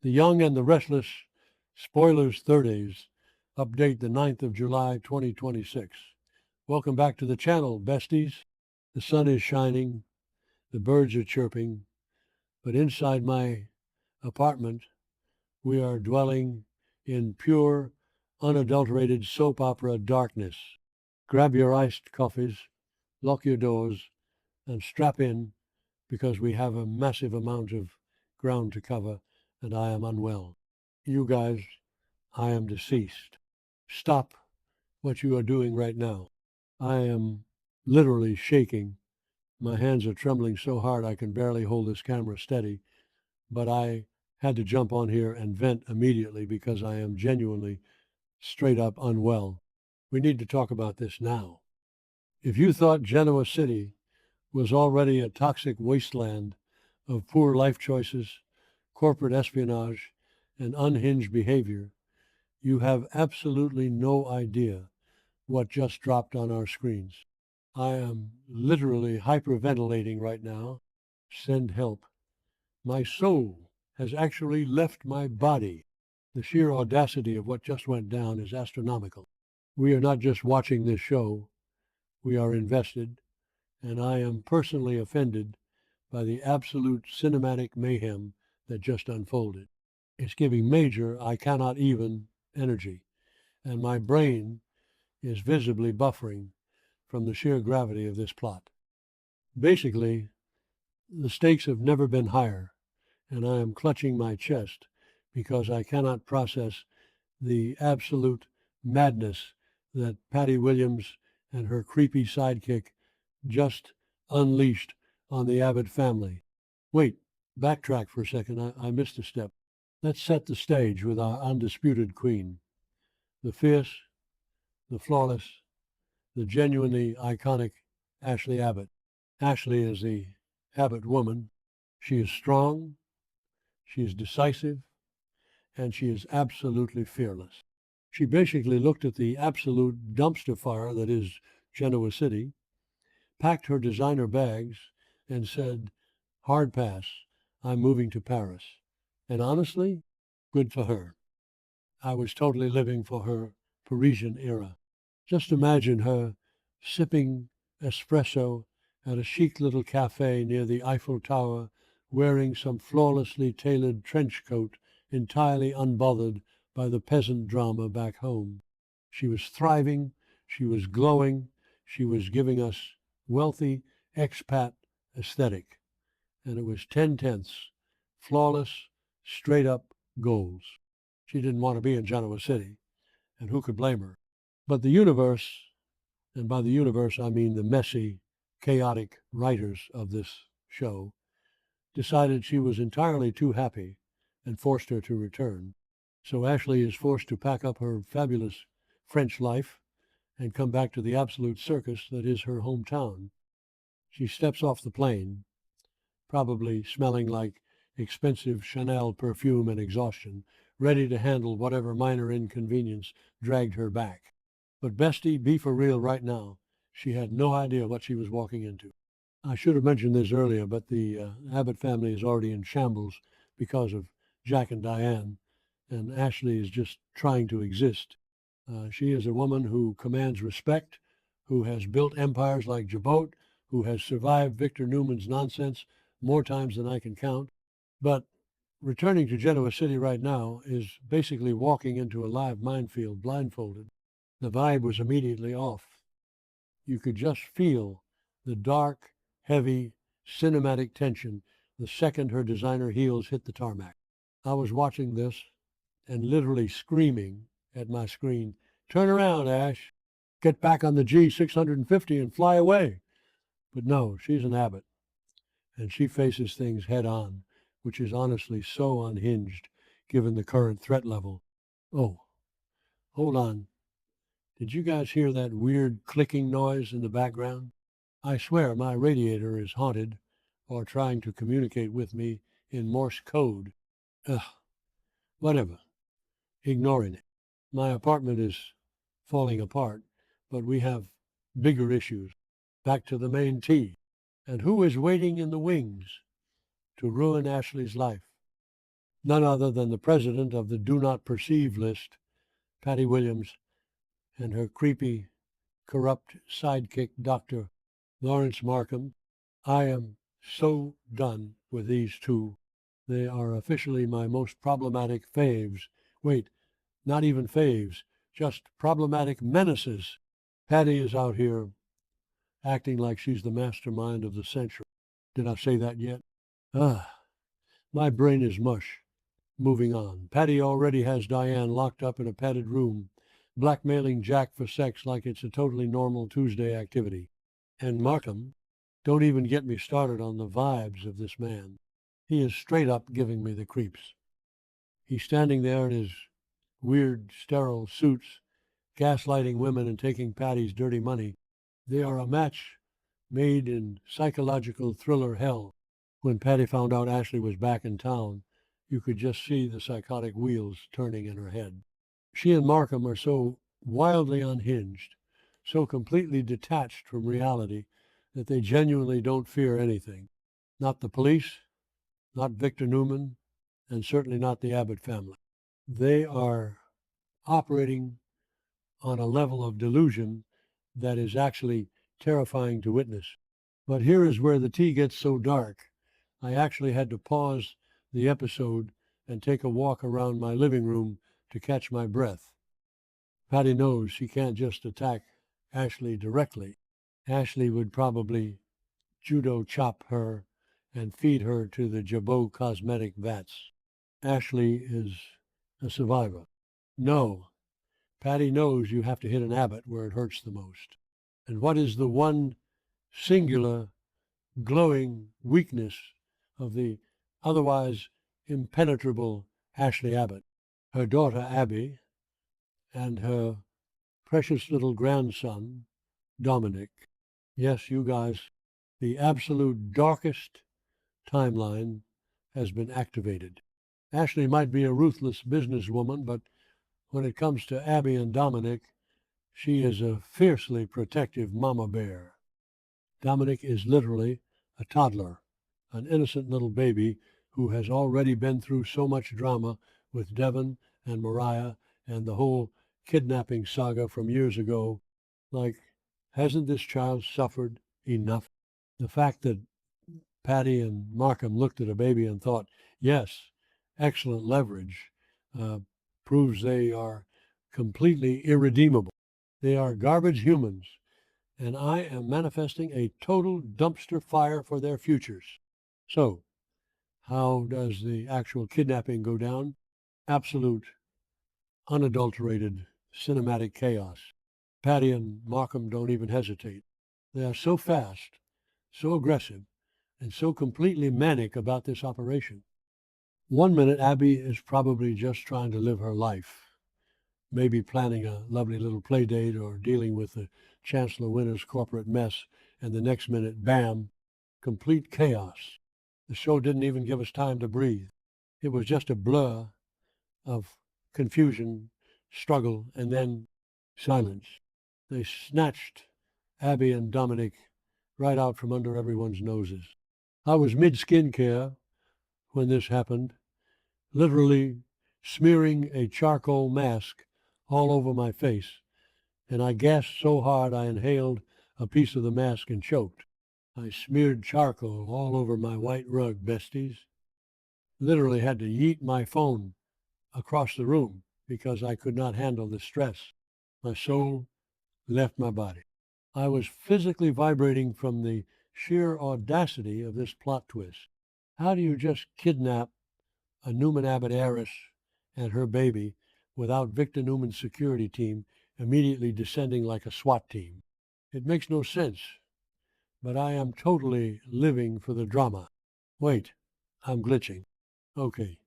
The Young and the Restless, spoilers Thurdays, update the 9th of July 2026. Welcome back to the channel, besties. The sun is shining, the birds are chirping, but inside my apartment, we are dwelling in pure, unadulterated soap opera darkness. Grab your iced coffees, lock your doors, and strap in because we have a massive amount of ground to cover and I am unwell. You guys, I am deceased. Stop what you are doing right now. I am literally shaking. My hands are trembling so hard I can barely hold this camera steady, but I had to jump on here and vent immediately because I am genuinely straight up unwell. We need to talk about this now. If you thought Genoa City was already a toxic wasteland of poor life choices, corporate espionage, and unhinged behavior, you have absolutely no idea what just dropped on our screens. I am literally hyperventilating right now. Send help. My soul has actually left my body. The sheer audacity of what just went down is astronomical. We are not just watching this show, we are invested, and I am personally offended by the absolute cinematic mayhem that just unfolded. It's giving major I cannot even energy, and my brain is visibly buffering from the sheer gravity of this plot. Basically, the stakes have never been higher, and I am clutching my chest because I cannot process the absolute madness that Patty Williams and her creepy sidekick just unleashed on the Abbott family. Wait, backtrack for a second. I missed a step. Let's set the stage with our undisputed queen. The fierce, the flawless, the genuinely iconic Ashley Abbott. Ashley is the Abbott woman. She is strong, she is decisive, and she is absolutely fearless. She basically looked at the absolute dumpster fire that is Genoa City, packed her designer bags, and said, "Hard pass, I'm moving to Paris." And honestly, good for her. I was totally living for her Parisian era. Just imagine her sipping espresso at a chic little cafe near the Eiffel Tower, wearing some flawlessly tailored trench coat, entirely unbothered by the peasant drama back home. She was thriving, she was glowing, she was giving us wealthy expat aesthetic, and it was 10/10, flawless, straight up goals. She didn't want to be in Genoa City, and who could blame her? But the universe, and by the universe I mean the messy, chaotic writers of this show, decided she was entirely too happy and forced her to return. So Ashley is forced to pack up her fabulous French life and come back to the absolute circus that is her hometown. She steps off the plane, probably smelling like expensive Chanel perfume and exhaustion, ready to handle whatever minor inconvenience dragged her back. But bestie, be for real right now. She had no idea what she was walking into. I should have mentioned this earlier, but the Abbott family is already in shambles because of Jack and Diane, and Ashley is just trying to exist. She is a woman who commands respect, who has built empires like Jabot, who has survived Victor Newman's nonsense more times than I can count. But returning to Genoa City right now is basically walking into a live minefield blindfolded. The vibe was immediately off. You could just feel the dark, heavy, cinematic tension the second her designer heels hit the tarmac. I was watching this and literally screaming at my screen, "Turn around, Ash. Get back on the G650 and fly away." But no, she's an Abbott, and she faces things head on, which is honestly so unhinged given the current threat level. Oh, hold on. Did you guys hear that weird clicking noise in the background? I swear my radiator is haunted or trying to communicate with me in Morse code. Ugh, whatever. Ignoring it. My apartment is falling apart, but we have bigger issues. Back to the main T. And who is waiting in the wings to ruin Ashley's life? none other than the president of the Do Not Perceive list, Patty Williams, and her creepy, corrupt sidekick, Dr. Lawrence Markham. I am so done with these two. They are officially my most problematic faves. Wait, not even faves, just problematic menaces. Patty is out here acting like she's the mastermind of the century. Did I say that yet? Ah, my brain is mush. Moving on. Patty already has Diane locked up in a padded room, blackmailing Jack for sex like it's a totally normal Tuesday activity. And Markham, don't even get me started on the vibes of this man. He is straight up giving me the creeps. He's standing there in his weird, sterile suits, gaslighting women and taking Patty's dirty money. They are a match made in psychological thriller hell. When Patty found out Ashley was back in town, you could just see the psychotic wheels turning in her head. She and Markham are so wildly unhinged, so completely detached from reality, that they genuinely don't fear anything. Not the police, not Victor Newman, and certainly not the Abbott family. They are operating on a level of delusion that is actually terrifying to witness. But here is where the tea gets so dark. I actually had to pause the episode and take a walk around my living room to catch my breath. Patty knows she can't just attack Ashley directly. Ashley would probably judo chop her and feed her to the Jabot cosmetic vats. Ashley is a survivor. No, Patty knows you have to hit an Abbott where it hurts the most. And what is the one singular, glowing weakness of the otherwise impenetrable Ashley Abbott? Her daughter Abby and her precious little grandson, Dominic. Yes, you guys, the absolute darkest timeline has been activated. Ashley might be a ruthless businesswoman, but when it comes to Abby and Dominic, she is a fiercely protective mama bear. Dominic is literally a toddler, an innocent little baby who has already been through so much drama with Devon and Mariah and the whole kidnapping saga from years ago. Like, hasn't this child suffered enough? The fact that Patty and Markham looked at a baby and thought, yes, excellent leverage, uh, proves they are completely irredeemable. They are garbage humans, and I am manifesting a total dumpster fire for their futures. So, how does the actual kidnapping go down? Absolute, unadulterated cinematic chaos. Patty and Markham don't even hesitate. They are so fast, so aggressive, and so completely manic about this operation. One minute, Abby is probably just trying to live her life, maybe planning a lovely little play date or dealing with the Chancellor Winter's corporate mess, and the next minute, bam, complete chaos. The show didn't even give us time to breathe. It was just a blur of confusion, struggle, and then silence. They snatched Abby and Dominic right out from under everyone's noses. I was mid-skincare when this happened, literally smearing a charcoal mask all over my face, and I gasped so hard I inhaled a piece of the mask and choked. I smeared charcoal all over my white rug, besties. Literally had to yeet my phone across the room because I could not handle the stress. My soul left my body. I was physically vibrating from the sheer audacity of this plot twist. How do you just kidnap a Newman Abbott heiress and her baby without Victor Newman's security team immediately descending like a SWAT team? It makes no sense, but I am totally living for the drama. Wait, I'm glitching. Okay,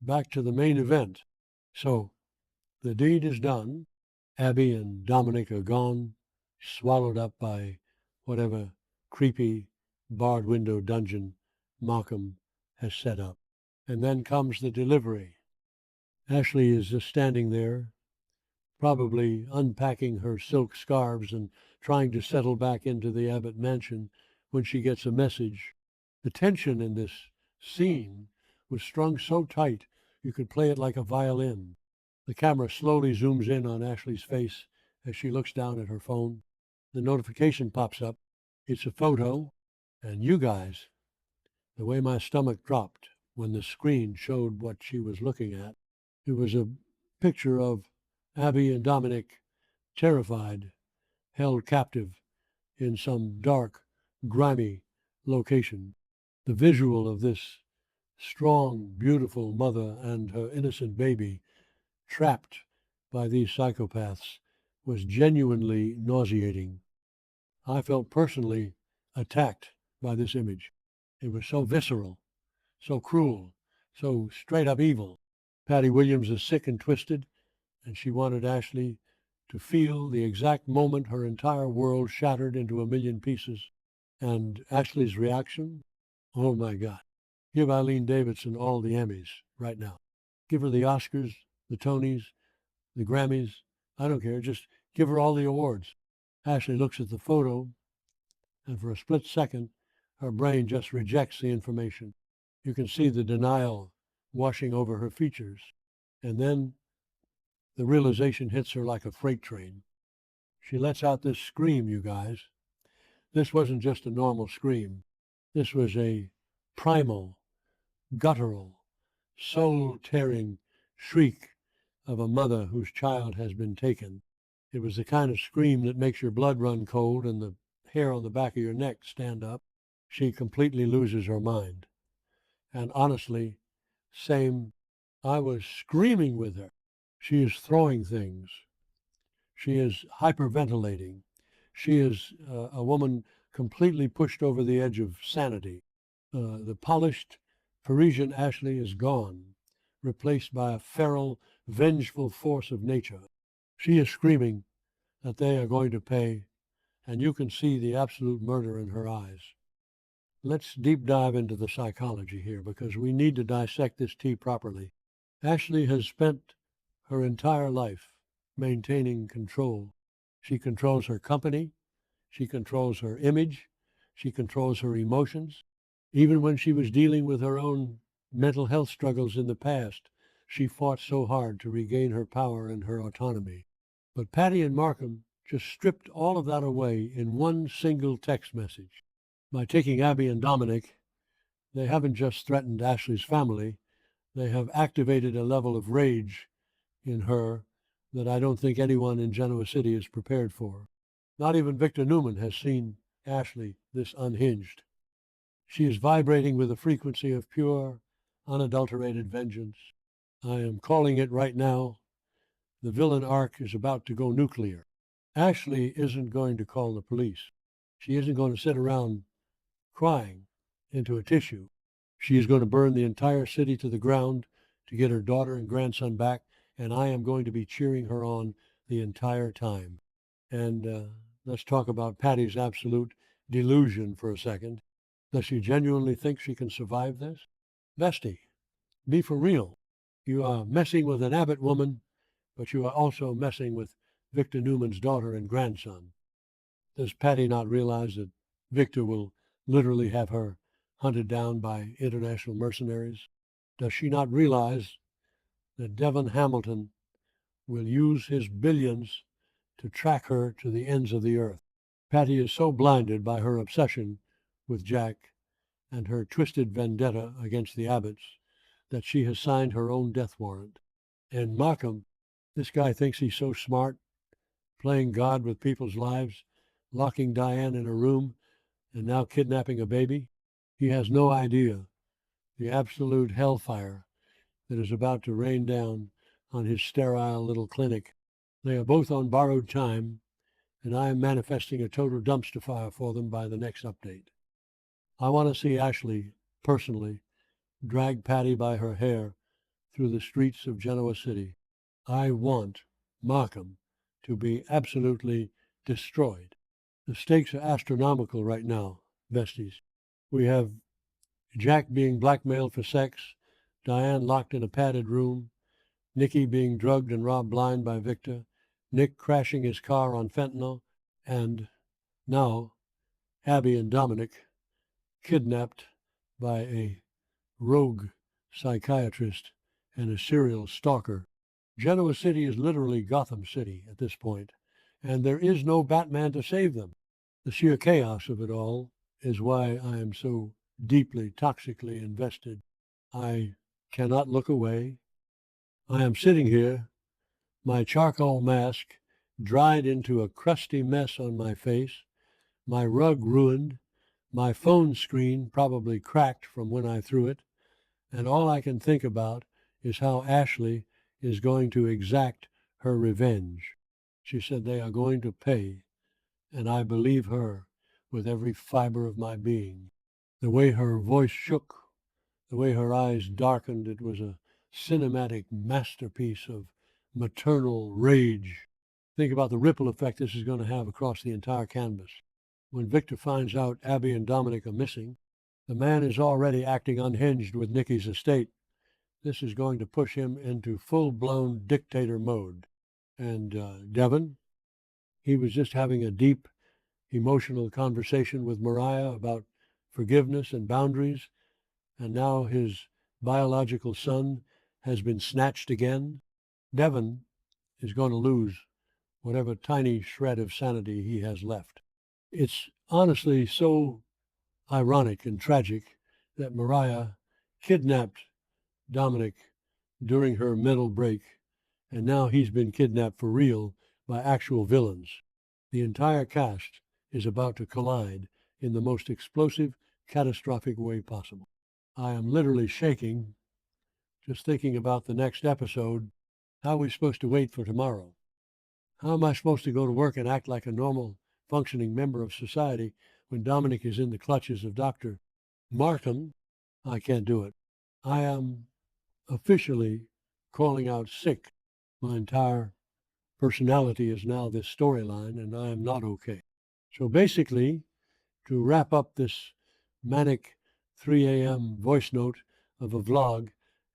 back to the main event. So, the deed is done. Abby and Dominic are gone, swallowed up by whatever creepy barred window dungeon Markham has set up. And then comes the delivery. Ashley is just standing there, probably unpacking her silk scarves and trying to settle back into the Abbott mansion when she gets a message. The tension in this scene was strung so tight you could play it like a violin. The camera slowly zooms in on Ashley's face as she looks down at her phone. The notification pops up. It's a photo, and you guys, the way my stomach dropped when the screen showed what she was looking at, it was a picture of Abby and Dominic, terrified, held captive in some dark, grimy location. The visual of this strong, beautiful mother and her innocent baby trapped by these psychopaths was genuinely nauseating. I felt personally attacked by this image. It was so visceral, so cruel, so straight up evil. Patty Williams is sick and twisted, and she wanted Ashley to feel the exact moment her entire world shattered into a million pieces. And Ashley's reaction? Oh my God. Give Eileen Davidson all the Emmys right now. Give her the Oscars, the Tonys, the Grammys. I don't care. Just give her all the awards. Ashley looks at the photo, and for a split second, her brain just rejects the information. You can see the denial washing over her features. And then the realization hits her like a freight train. She lets out this scream, you guys. This wasn't just a normal scream. This was a primal, guttural, soul-tearing shriek of a mother whose child has been taken. It was the kind of scream that makes your blood run cold and the hair on the back of your neck stand up. She completely loses her mind. And honestly, I was screaming with her. She is throwing things. She is hyperventilating. She is a woman completely pushed over the edge of sanity. The polished Parisian Ashley is gone, replaced by a feral, vengeful force of nature. She is screaming that they are going to pay, and you can see the absolute murder in her eyes. Let's deep dive into the psychology here because we need to dissect this tea properly. Ashley has spent her entire life maintaining control. She controls her company. She controls her image. She controls her emotions. Even when she was dealing with her own mental health struggles in the past, she fought so hard to regain her power and her autonomy. But Patty and Markham just stripped all of that away in one single text message. By taking Abby and Dominic, they haven't just threatened Ashley's family, they have activated a level of rage in her that I don't think anyone in Genoa City is prepared for. Not even Victor Newman has seen Ashley this unhinged. She is vibrating with a frequency of pure, unadulterated vengeance. I am calling it right now. The villain arc is about to go nuclear. Ashley isn't going to call the police. She isn't going to sit around crying into a tissue. She is going to burn the entire city to the ground to get her daughter and grandson back, and I am going to be cheering her on the entire time. And let's talk about Patty's absolute delusion for a second. Does she genuinely think she can survive this? Bestie, be for real. You are messing with an Abbott woman, but you are also messing with Victor Newman's daughter and grandson. Does Patty not realize that Victor will literally have her hunted down by international mercenaries? Does she not realize that Devon Hamilton will use his billions to track her to the ends of the earth? Patty is so blinded by her obsession with Jack and her twisted vendetta against the Abbotts that she has signed her own death warrant. And Markham, this guy thinks he's so smart, playing God with people's lives, locking Diane in a room, and now kidnapping a baby. He has no idea the absolute hellfire that is about to rain down on his sterile little clinic. They are both on borrowed time, and I am manifesting a total dumpster fire for them by the next update. I want to see Ashley, personally, drag Patty by her hair through the streets of Genoa City. I want Markham to be absolutely destroyed. The stakes are astronomical right now, besties. We have Jack being blackmailed for sex, Diane locked in a padded room, Nicky being drugged and robbed blind by Victor, Nick crashing his car on fentanyl, and now Abby and Dominic kidnapped by a rogue psychiatrist, and a serial stalker. Genoa City is literally Gotham City at this point, and there is no Batman to save them. The sheer chaos of it all is why I am so deeply, toxically invested. I cannot look away. I am sitting here, my charcoal mask dried into a crusty mess on my face, my rug ruined, my phone screen probably cracked from when I threw it, and all I can think about is how Ashley is going to exact her revenge. She said they are going to pay, and I believe her with every fiber of my being. The way her voice shook, the way her eyes darkened, it was a cinematic masterpiece of maternal rage. Think about the ripple effect this is going to have across the entire canvas. When Victor finds out Abby and Dominic are missing, the man is already acting unhinged with Nikki's estate. This is going to push him into full-blown dictator mode. And Devin, he was just having a deep, emotional conversation with Mariah about forgiveness and boundaries, and now his biological son has been snatched again. Devin is going to lose whatever tiny shred of sanity he has left. It's honestly so ironic and tragic that Mariah kidnapped Dominic during her mental break, and now he's been kidnapped for real by actual villains. The entire cast is about to collide in the most explosive, catastrophic way possible. I am literally shaking just thinking about the next episode. How are we supposed to wait for tomorrow? How am I supposed to go to work and act like a normal, functioning member of society when Dominic is in the clutches of Dr. Markham? I can't do it. I am officially calling out sick. My entire personality is now this storyline, and I am not okay. So basically, to wrap up this manic 3 a.m. voice note of a vlog,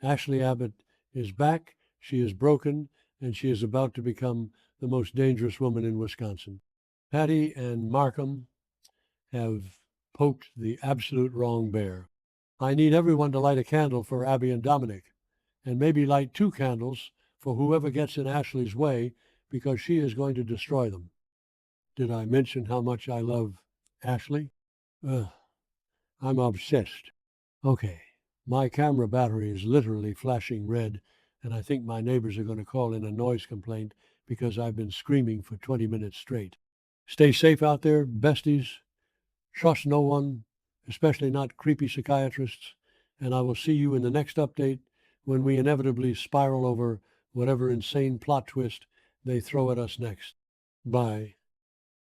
Ashley Abbott is back, she is broken, and she is about to become the most dangerous woman in Wisconsin. Patty and Markham have poked the absolute wrong bear. I need everyone to light a candle for Abby and Dominic, and maybe light 2 candles for whoever gets in Ashley's way, because she is going to destroy them. Did I mention how much I love Ashley? I'm obsessed. Okay, my camera battery is literally flashing red, and I think my neighbors are going to call in a noise complaint because I've been screaming for 20 minutes straight. Stay safe out there, besties. Trust no one, especially not creepy psychiatrists, and I will see you in the next update when we inevitably spiral over whatever insane plot twist they throw at us next. Bye.